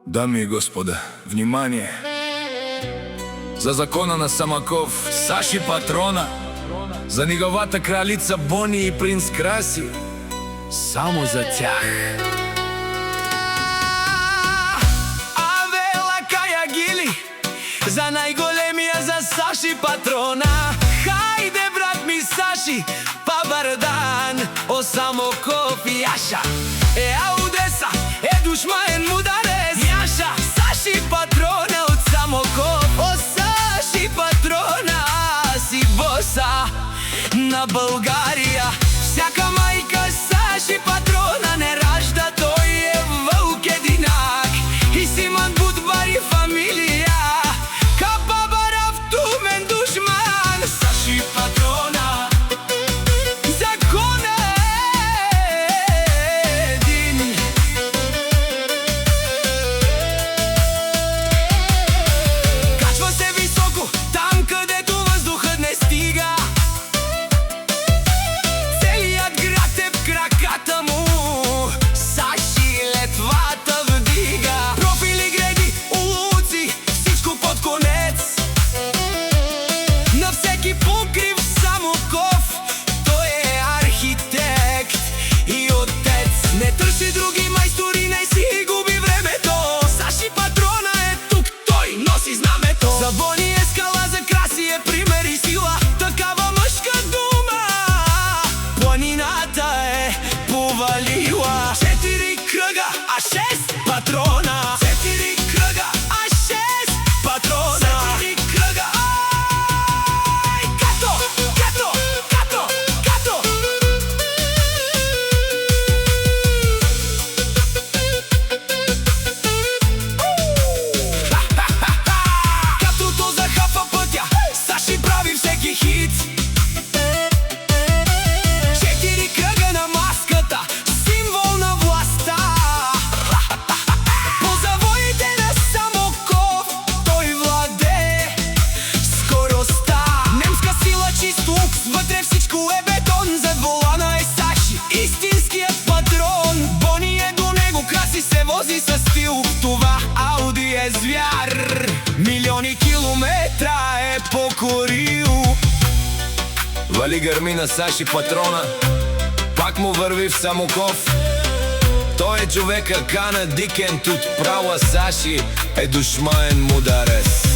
Дами и господа, внимание! За закона на Самоков, Саши Патрона, за неговата кралица Бони и принц Краси, само за тях. Авела Каягили, за най-големия, за Саши Патрона. Хайде, брат ми Саши, Пабардан, о Самоков и Яша. Аудеса, душмаен мударец. Яша, Саши Патрона от Самоков. О Саши Патрона, си боса на България. Всяка майка Саши Патрона не ражда, той е вълк единак. И Симон Будбари фамилия, Капабарав тумен душман. Саши Патрона, закона е един. Качва се високо, там където въздухът не стига. Целият град е в краката му, Саши летвата вдига. Профили, греди, улуци, всичко под конец. На всеки покрив Самоков, той е архитект и отец. Не търси други майстори, не си губи времето. Саши Патрона е тук, той носи знамето. За Бони е скала, за Краси е пример и сила. Такава мъжка дума планината е повалила. 4 кръга, а 6 патрона. 4 кръга, а 6 патрона. 4 кръга, ай, като, като, като, като. Катото захапва пътя, Саши прави всеки хит. 4 кръга на маската, символ на властта. По завоите на Самоков, той владее скоростта. Немска сила, чист лукс, вътре всичко е бетон. Зад волана е Саши, истинският патрон. Бони е до него, Краси се вози със стил. Това Ауди е звяр, милиони километра е покорил. Вали гърми на Саши Патрона, пак му върви в Самоков. Той е човека Кана Дикент от права, Саши е душмаен мударец.